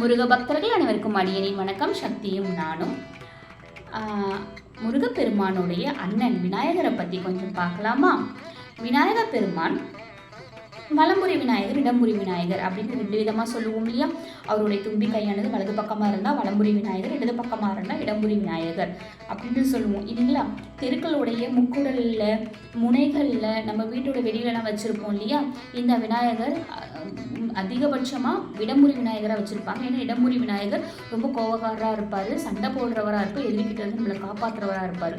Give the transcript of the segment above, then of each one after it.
முருக பக்தர்கள் அனைவருக்கும் அடியனின் வணக்கம். சக்தியும் நானும். முருகப்பெருமானுடைய அண்ணன் விநாயகரை பற்றி கொஞ்சம் பார்க்கலாமா? விநாயக பெருமான் வலம்புரி விநாயகர், இடம்புரி விநாயகர் அப்படின்னு 2 விதமாக சொல்லுவோம் இல்லையா? அவருடைய தும்பி கையானது வலது பக்கமாக இருந்தால் வலம்புரி விநாயகர், இடது பக்கமாக இருந்தால் இடம்புரி விநாயகர் அப்படின்னு சொல்லுவோம் இல்லைங்களா? தெருக்களுடைய முக்குடலில், முனைகளில், நம்ம வீட்டோட வெளியிலலாம் வச்சுருப்போம் இல்லையா? இந்த விநாயகர் அதிகபட்சமாக இடம்புரி விநாயகராக வச்சுருப்பாங்க. ஏன்னா இடம்புரி விநாயகர் ரொம்ப கோபக்காரராக இருப்பார், சண்டை போடுறவராக இருப்பார், எதிர்கிட்ட இருந்து நம்மளை காப்பாற்றுறவராக இருப்பார்.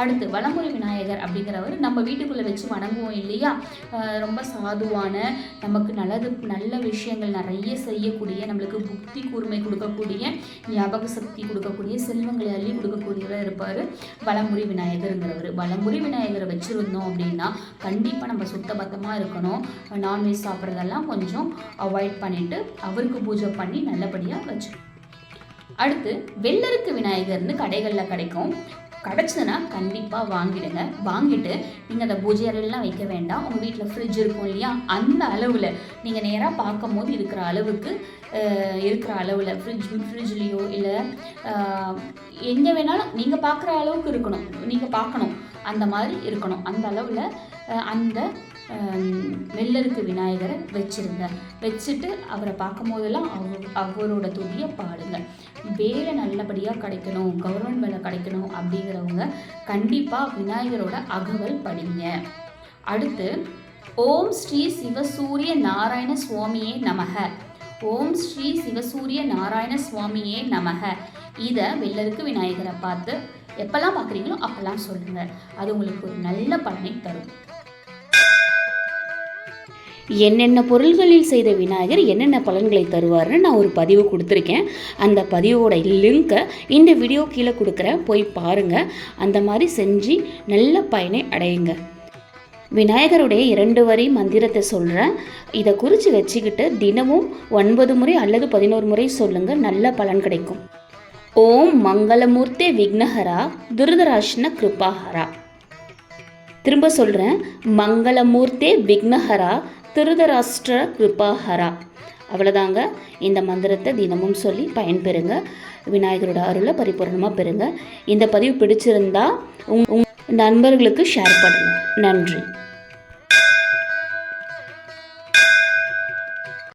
அடுத்து வலம்புரி விநாயகர் அப்படிங்கிறவர் நம்ம வீட்டுக்குள்ளே வச்சு வணங்குவோம் இல்லையா? ரொம்ப சாதுவான, நமக்கு நல்ல விஷயங்கள் நிறைய செய்யக்கூடிய, நம்மளுக்கு புத்தி கூர்மை கொடுக்கக்கூடிய, ஞாபக சக்தி கொடுக்கக்கூடிய, செல்வங்களை அள்ளி கொடுக்கக்கூடியவராக இருப்பார் வலம்புரி விநாயகருங்கிறவர். வலம்புரி விநாயகரை வச்சுருந்தோம் அப்படின்னா கண்டிப்பாக நம்ம சுத்தபத்தமாக இருக்கணும். நான்வெஜ் சாப்பிட்றதெல்லாம் கொஞ்சம் அவாய்ட் பண்ணிவிட்டு அவருக்கு பூஜை பண்ணி நல்லபடியாக வச்சுக்கணும். அடுத்து வெள்ளருக்கு விநாயகர்னு கடைகளில் கிடைக்கும். கிடச்சதுன்னா கண்டிப்பாக வாங்கிடுங்க. வாங்கிட்டு நீங்கள் அந்த பூஜை அறையெல்லாம் வைக்க வேண்டாம். உங்கள் வீட்டில் ஃப்ரிட்ஜ் இருக்கும் இல்லையா? அந்த அளவில் நீங்கள் நேராக பார்க்கும் போது இருக்கிற அளவில் ஃப்ரிட்ஜ்லேயோ இல்லை எங்கே வேணாலும் நீங்கள் பார்க்குற அளவுக்கு இருக்கணும். நீங்கள் பார்க்கணும் அந்த மாதிரி இருக்கணும். அந்த அளவில் அந்த வெள்ளருக்கு விநாயகரை வச்சுட்டு அவரை பார்க்கும் போதெல்லாம் அவரோட துதியை பாடுங்க. வேலை நல்லபடியாக கிடைக்கணும், கவர்மெண்ட் வேலை கிடைக்கணும் அப்படிங்கிறவங்க கண்டிப்பாக விநாயகரோட அகவல் படிங்க. அடுத்து ஓம் ஸ்ரீ சிவசூரிய நாராயண சுவாமியே நமக. ஓம் ஸ்ரீ சிவசூரிய நாராயண சுவாமியே நமக. இதை வெள்ளருக்கு விநாயகரை பார்த்து எப்பெல்லாம் பார்க்குறீங்களோ அப்பெல்லாம் சொல்லுங்கள். அது உங்களுக்கு ஒரு நல்ல பலனை தரும். என்னென்ன பொருள்களில் செய்த விநாயகர் என்னென்ன பலன்களை தருவார்னு நான் ஒரு பதிவு கொடுத்துருக்கேன். அந்த பதிவோட லிங்க்கை இந்த வீடியோ கீழே கொடுக்குறேன், போய் பாருங்கள். அந்த மாதிரி செஞ்சு நல்ல பயனை அடையுங்க. விநாயகருடைய 2 வரி மந்திரத்தை சொல்கிறேன். இதை குறித்து வச்சுக்கிட்டு தினமும் 9 முறை அல்லது 11 முறை சொல்லுங்கள், நல்ல பலன் கிடைக்கும். ஓம் மங்களமூர்த்தே விக்னஹரா துர்தராஷ்ன கிருபாஹரா. திரும்ப சொல்கிறேன், மங்களமூர்த்தே விக்னஹரா திருதராஷ்டிர கிருபாஹரா. அவ்வளோதாங்க. இந்த மந்திரத்தை தினமும் சொல்லி பயன்பெறுங்க. விநாயகரோட அருளை பரிபூர்ணமாக பெறுங்க. இந்த பதிவு பிடிச்சிருந்தா உங்கள் நண்பர்களுக்கு ஷேர் பண்ணுங்கள். நன்றி.